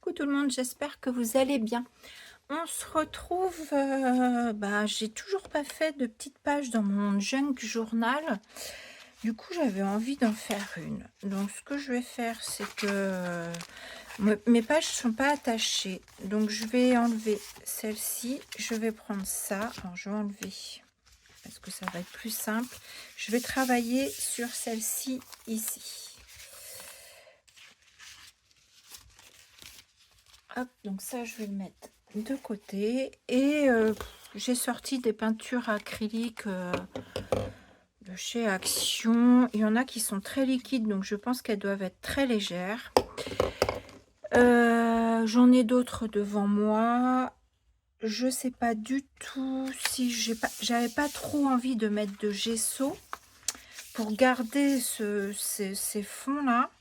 Coucou tout le monde, j'espère que vous allez bien. On se retrouve, j'ai toujours pas fait de petites pages dans mon junk journal. Du coup, j'avais envie d'en faire une. Donc, ce que je vais faire, c'est que mes pages sont pas attachées. Donc, je vais enlever celle-ci. Je vais prendre ça. Alors, je vais enlever parce que ça va être plus simple. Je vais travailler sur celle-ci ici. Hop, donc ça, je vais le mettre de côté. Et j'ai sorti des peintures acryliques de chez Action. Il y en a qui sont très liquides, donc je pense qu'elles doivent être très légères. J'en ai d'autres devant moi. Je sais pas du tout si j'avais pas trop envie de mettre de gesso pour garder ces fonds-là.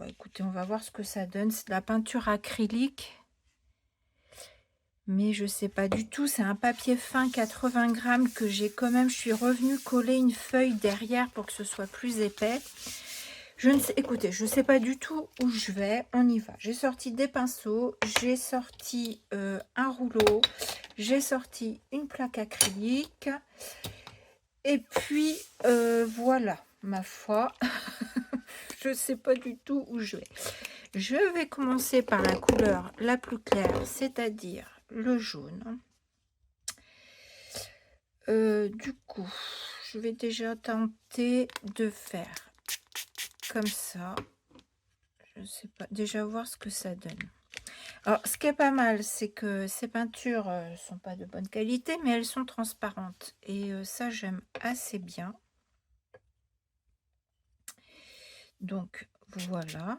Écoutez, on va voir ce que ça donne. C'est de la peinture acrylique. Mais je sais pas du tout. C'est un papier fin 80 grammes que j'ai quand même. Je suis revenue coller une feuille derrière pour que ce soit plus épais. Écoutez, je sais pas du tout où je vais. On y va. J'ai sorti des pinceaux. J'ai sorti un rouleau. J'ai sorti une plaque acrylique. Et puis, voilà, ma foi. Je sais pas du tout où je vais. Je vais commencer par la couleur la plus claire, c'est-à-dire le jaune. Du coup, je vais déjà tenter de faire comme ça. Je ne sais pas, déjà voir ce que ça donne. Alors, ce qui est pas mal, c'est que ces peintures sont pas de bonne qualité, mais elles sont transparentes. Et ça, j'aime assez bien. Donc, voilà.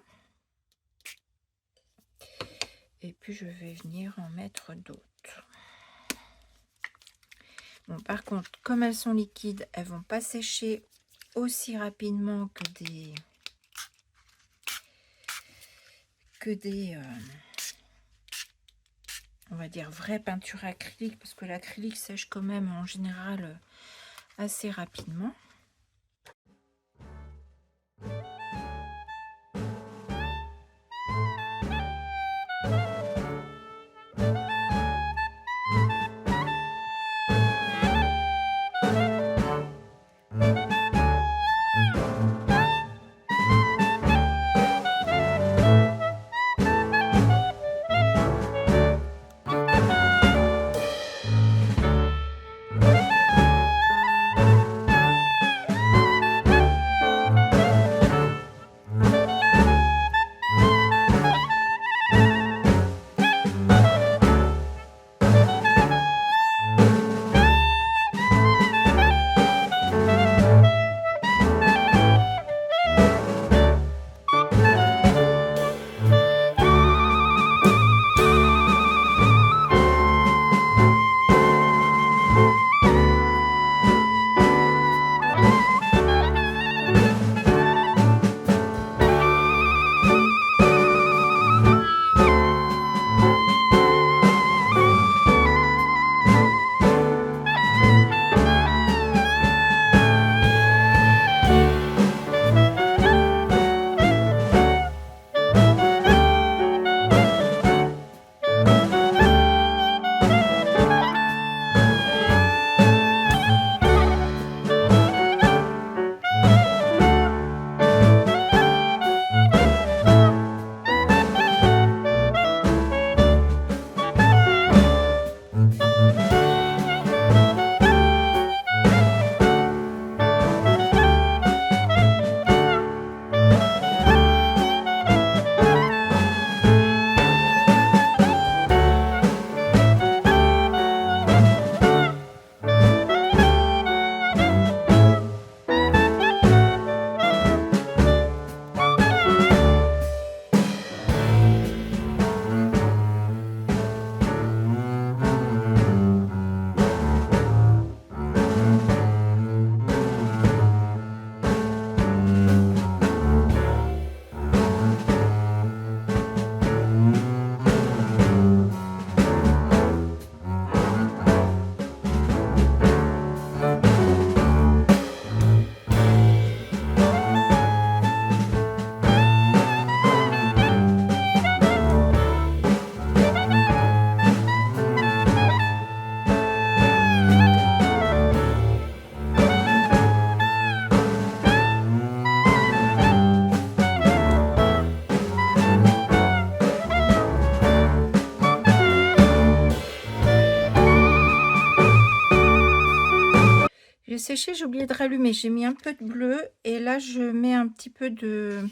Et puis, je vais venir en mettre d'autres. Bon, par contre, comme elles sont liquides, elles vont pas sécher aussi rapidement que des on va dire vraies peintures acryliques, parce que l'acrylique sèche quand même en général assez rapidement. sécher, j'ai oublié de rallumer. J'ai mis un peu de bleu et là, je mets un petit peu de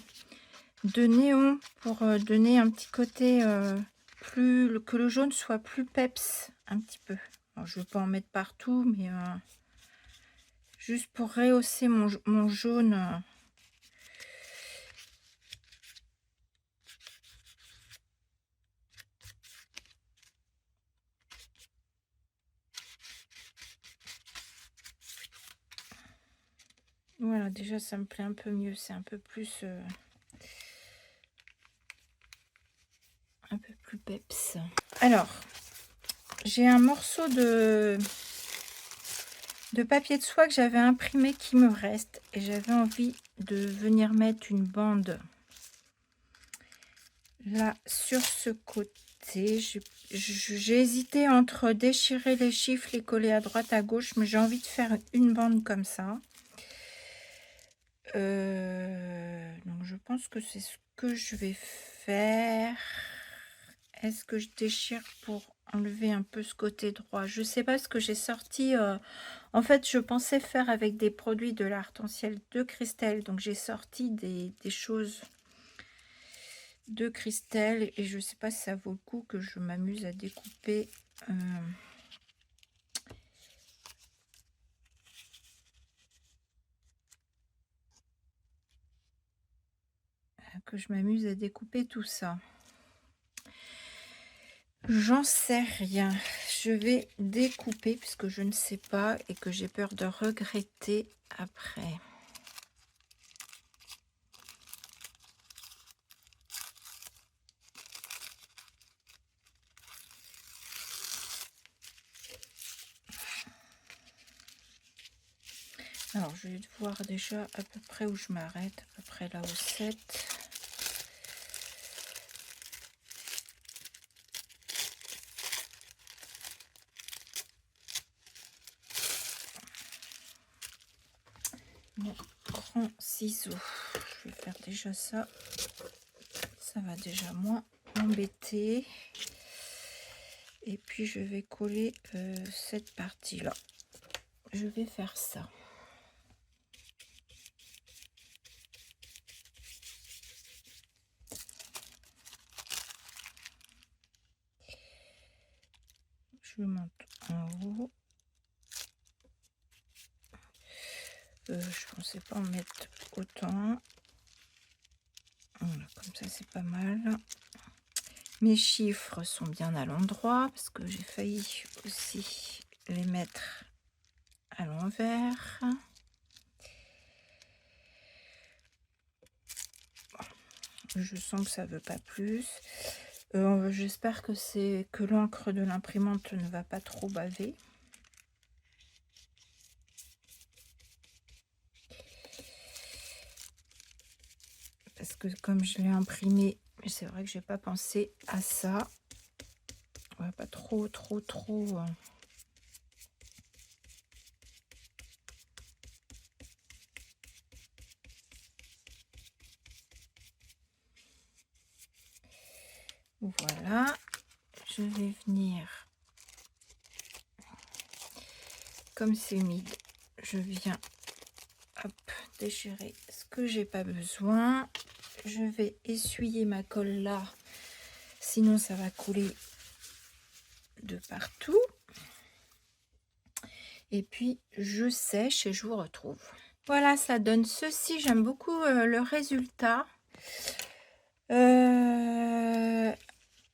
néon pour donner un petit côté que le jaune soit plus peps un petit peu. Alors, je ne veux pas en mettre partout, mais juste pour rehausser mon jaune. Voilà, déjà ça me plaît un peu mieux, c'est un peu plus peps. Alors, j'ai un morceau de papier de soie que j'avais imprimé qui me reste et j'avais envie de venir mettre une bande là sur ce côté. J'ai hésité entre déchirer les chiffres, les coller à droite à gauche, mais j'ai envie de faire une bande comme ça. Donc je pense que c'est ce que je vais faire. Est-ce que je déchire pour enlever un peu ce côté droit? Je sais pas, ce que j'ai sorti. En fait, je pensais faire avec des produits de l'Arc-en-Ciel de Christelle. Donc j'ai sorti des choses de Christelle et je sais pas si ça vaut le coup que je m'amuse à découper. Tout ça. J'en sais rien. Je vais découper puisque je ne sais pas et que j'ai peur de regretter après. Alors, je vais voir déjà à peu près où je m'arrête, à peu près là au 7. Mon grand ciseau. Je vais faire déjà ça. Ça va déjà moins m'embêter. Et puis, je vais coller cette partie-là. Je vais faire ça. Je monte en haut. Je pensais pas en mettre autant. Voilà, comme ça c'est pas mal. Mes chiffres sont bien à l'endroit parce que j'ai failli aussi les mettre à l'envers. Je sens que ça veut pas plus. J'espère que l'encre de l'imprimante ne va pas trop baver. Parce que comme je l'ai imprimé, c'est vrai que j'ai pas pensé à ça. On va pas trop. Voilà. Je vais venir, comme c'est humide, je viens déchirer ce que j'ai pas besoin. Je vais essuyer ma colle là, sinon ça va couler de partout. Et puis je sèche et je vous retrouve. Voilà, ça donne ceci. J'aime beaucoup le résultat.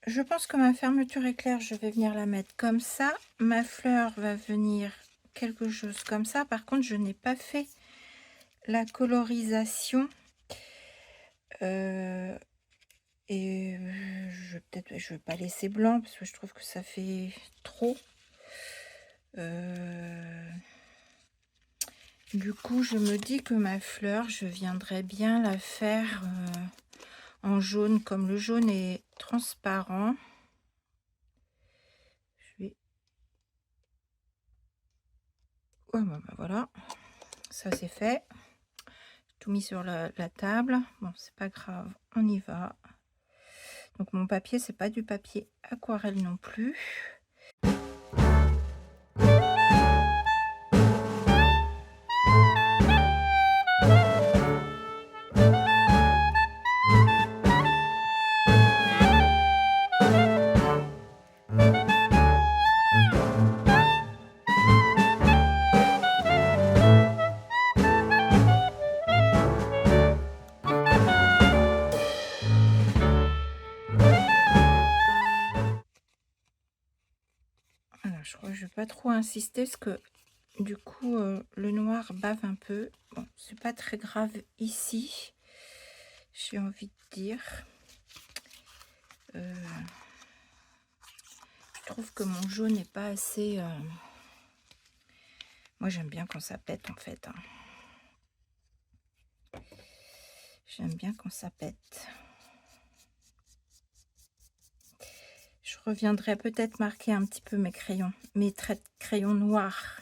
Je pense que ma fermeture éclair, je vais venir la mettre comme ça. Ma fleur va venir quelque chose comme ça. Par contre, je n'ai pas fait la colorisation. Et peut-être je vais pas laisser blanc parce que je trouve que ça fait trop. Du coup, je me dis que ma fleur, je viendrai bien la faire en jaune, comme le jaune est transparent. Je vais... Ouais, bah, voilà, ça c'est fait. Tout mis sur la table. Bon, c'est pas grave, on y va. Donc mon papier, c'est pas du papier aquarelle non plus. je crois que je vais pas trop insister parce que du coup le noir bave un peu. Bon, c'est pas très grave ici, j'ai envie de dire. Je trouve que mon jaune n'est pas assez... Moi j'aime bien quand ça pète en fait, hein. J'aime bien quand ça pète. Je reviendrai peut-être marquer un petit peu mes crayons, mes traits de crayon noirs.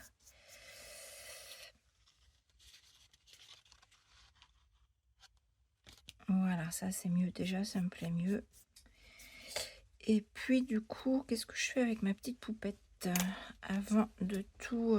Voilà, ça c'est mieux déjà, ça me plaît mieux. Et puis du coup, qu'est-ce que je fais avec ma petite poupette avant de tout...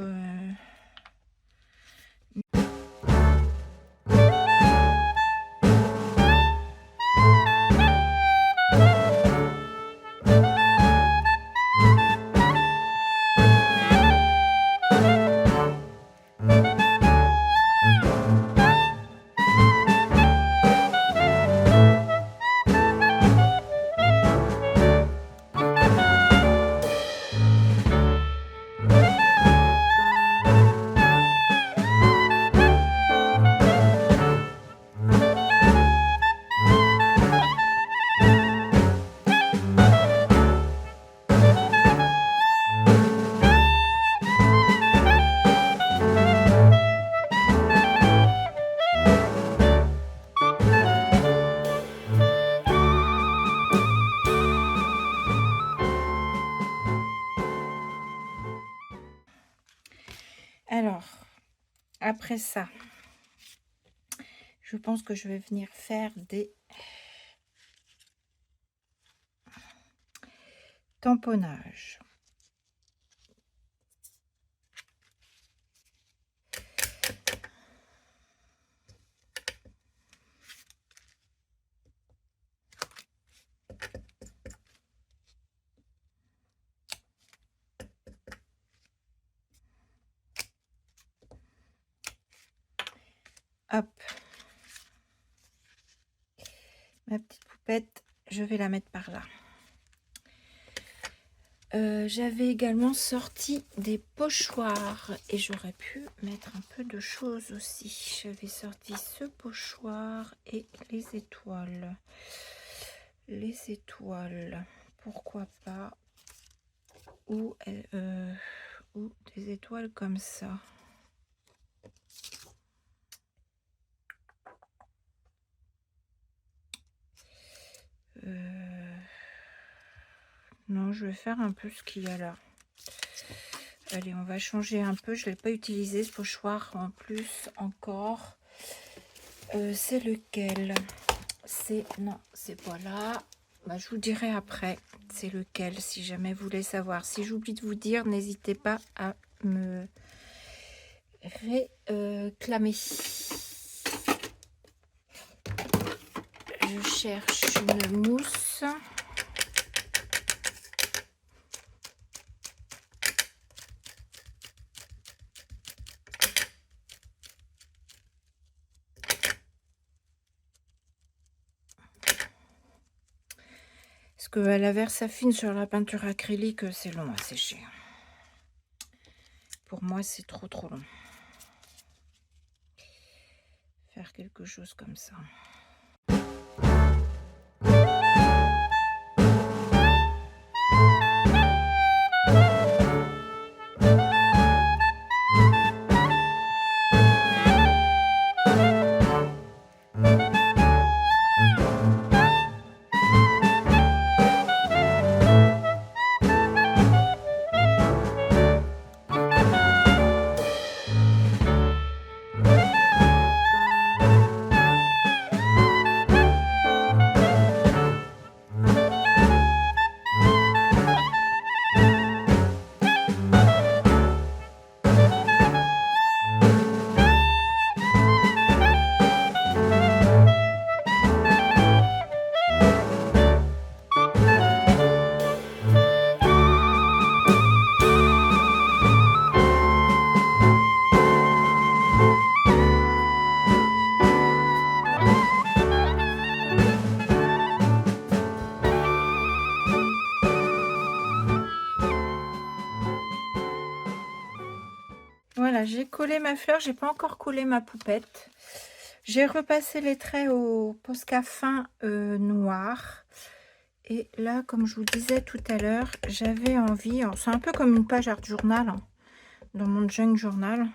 Alors, après ça, je pense que je vais venir faire des tamponnages. Hop. Ma petite poupette, je vais la mettre par là. J'avais également sorti des pochoirs et j'aurais pu mettre un peu de choses aussi. J'avais sorti ce pochoir et les étoiles. Les étoiles, pourquoi pas. Ou des étoiles comme ça. Non, je vais faire un peu ce qu'il y a là. Allez, on va changer un peu. Je ne l'ai pas utilisé ce pochoir en plus encore. C'est lequel? Non, c'est pas là. Bah, je vous dirai après c'est lequel si jamais vous voulez savoir. Si j'oublie de vous dire, n'hésitez pas à me réclamer. Je cherche une mousse. Parce que la Versafine sur la peinture acrylique, c'est long à sécher. Pour moi, c'est trop long. Faire quelque chose comme ça. Voilà, j'ai collé ma fleur, j'ai pas encore collé ma poupette. J'ai repassé les traits au Posca fin noir. Et là, comme je vous disais tout à l'heure, j'avais envie, c'est un peu comme une page art journal, hein, dans mon junk journal.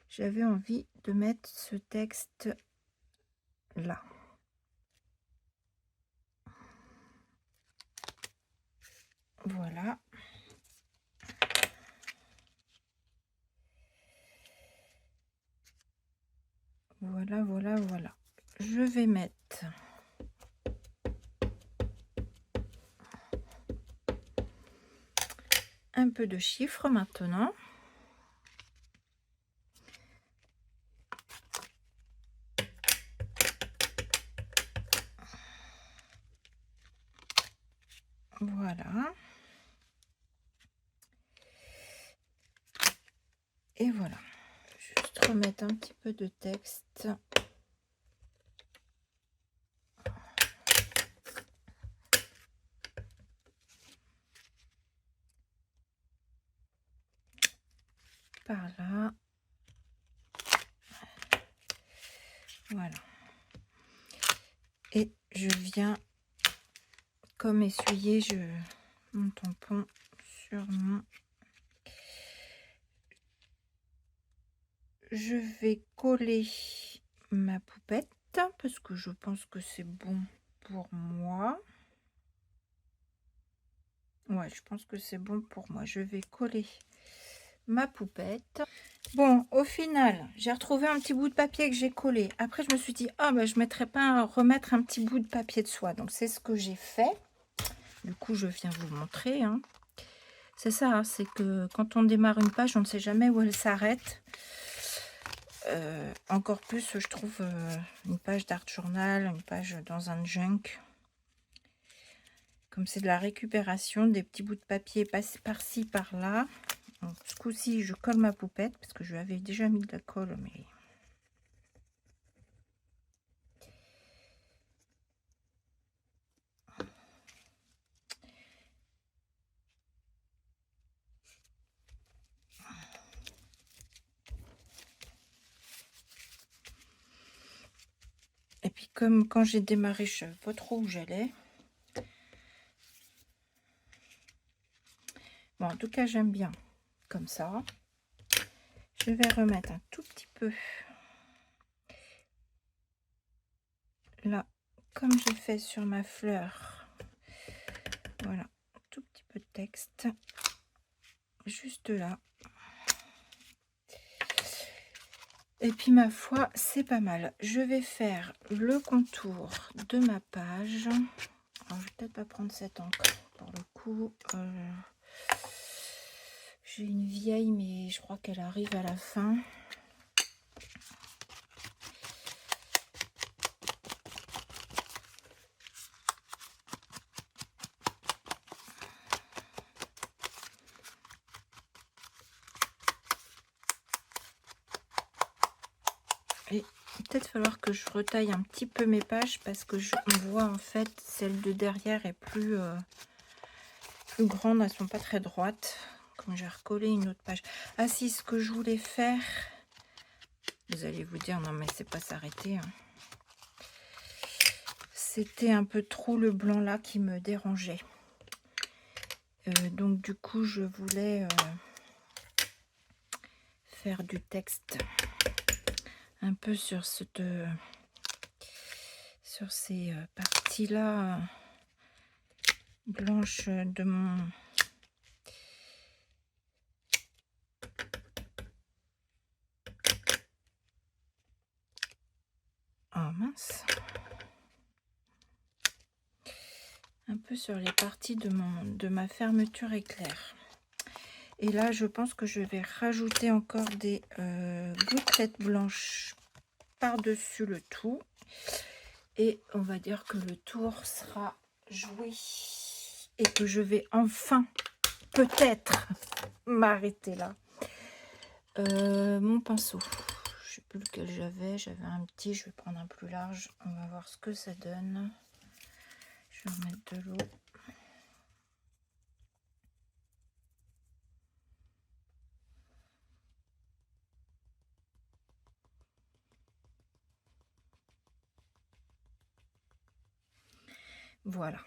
J'avais envie de mettre ce texte là. Voilà. Voilà, voilà, voilà. Je vais mettre un peu de chiffres maintenant. Voilà. Et voilà. Juste remettre un petit peu de texte. Par là. Voilà. Et je viens, comme essuyer mon tampon sur mon... Je vais coller ma poupette parce que je pense que c'est bon pour moi. Ouais, je pense que c'est bon pour moi. Je vais coller ma poupette. Bon, au final, j'ai retrouvé un petit bout de papier que j'ai collé. Après, je me suis dit, ah, ben, je ne mettrais pas remettre un petit bout de papier de soie. Donc, c'est ce que j'ai fait. Du coup, je viens vous montrer. Hein. C'est ça, hein, c'est que quand on démarre une page, on ne sait jamais où elle s'arrête. Encore plus, je trouve, une page d'art journal, une page dans un junk. Comme c'est de la récupération, des petits bouts de papier par-ci, par-là. Ce coup-ci, je colle ma poupette parce que je lui avais déjà mis de la colle, mais... Et puis comme quand j'ai démarré, je ne savais pas trop où j'allais. Bon, en tout cas, j'aime bien comme ça. Je vais remettre un tout petit peu là, comme j'ai fait sur ma fleur. Voilà, un tout petit peu de texte. Juste là. Et puis, ma foi, c'est pas mal. Je vais faire le contour de ma page. Alors, je vais peut-être pas prendre cette encre pour le coup. J'ai une vieille, mais je crois qu'elle arrive à la fin. Et peut-être falloir que je retaille un petit peu mes pages parce que on voit en fait celle de derrière est plus grande, elles sont pas très droites. Comme j'ai recollé une autre page. Ah si, ce que je voulais faire, vous allez vous dire non mais c'est pas s'arrêter. Hein. C'était un peu trop le blanc là qui me dérangeait. Donc du coup je voulais faire du texte un peu sur ces parties là blanches de mon mince, un peu sur les parties de ma fermeture éclair. Et là je pense que je vais rajouter encore des gouttelettes blanches par dessus le tout, et on va dire que le tour sera joué et que je vais enfin peut-être m'arrêter là. Mon pinceau, je sais plus lequel j'avais un petit, je vais prendre un plus large, on va voir ce que ça donne. Je vais remettre de l'eau. Voilà.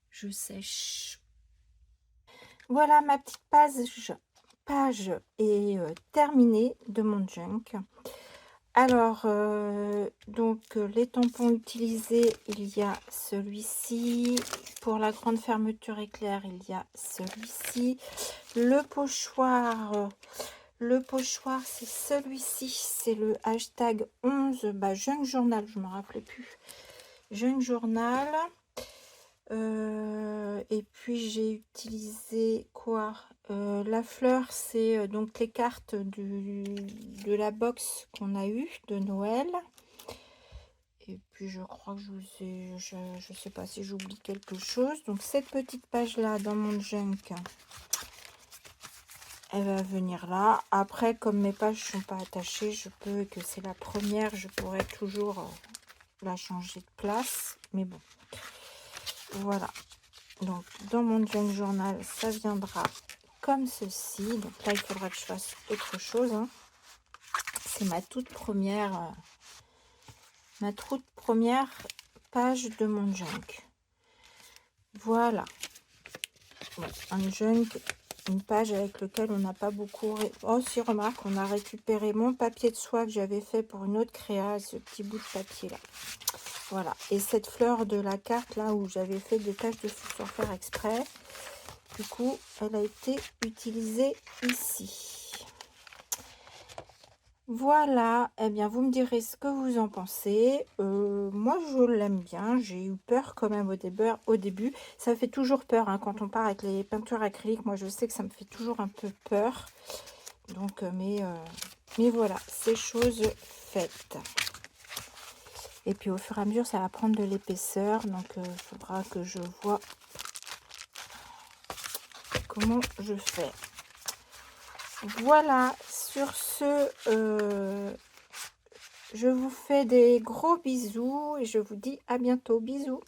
Je sèche. Voilà, ma petite page est terminée de mon junk. Alors, donc, les tampons utilisés, il y a celui-ci. Pour la grande fermeture éclair, il y a celui-ci. Le pochoir, c'est celui-ci. C'est le hashtag 11, Junk Journal, je ne me rappelais plus. Junk Journal. Et puis j'ai utilisé quoi, la fleur, c'est donc les cartes de la box qu'on a eu de Noël. Et puis je crois que je vous ai, je sais pas si j'oublie quelque chose. Donc cette petite page là dans mon junk, elle va venir là. Après, comme mes pages sont pas attachées, je peux, que c'est la première, je pourrais toujours la changer de place, mais bon, voilà. Donc dans mon junk journal, ça viendra comme ceci. Donc là, il faudra que je fasse autre chose, hein. C'est ma toute première page de mon junk. Voilà. Bon, un junk, une page avec lequel on n'a pas beaucoup... Oh, si, remarque, on a récupéré mon papier de soie que j'avais fait pour une autre créa, ce petit bout de papier là. Voilà. Et cette fleur de la carte là où j'avais fait des taches de sucre sans faire exprès. Du coup, elle a été utilisée ici. Voilà, eh bien, vous me direz ce que vous en pensez. Moi, je l'aime bien. J'ai eu peur quand même au début. Ça fait toujours peur, hein, quand on part avec les peintures acryliques. Moi, je sais que ça me fait toujours un peu peur. Donc, mais voilà, c'est chose faite. Et puis, au fur et à mesure, ça va prendre de l'épaisseur. Donc, il faudra que je vois comment je fais. Voilà, sur ce, je vous fais des gros bisous et je vous dis à bientôt. Bisous.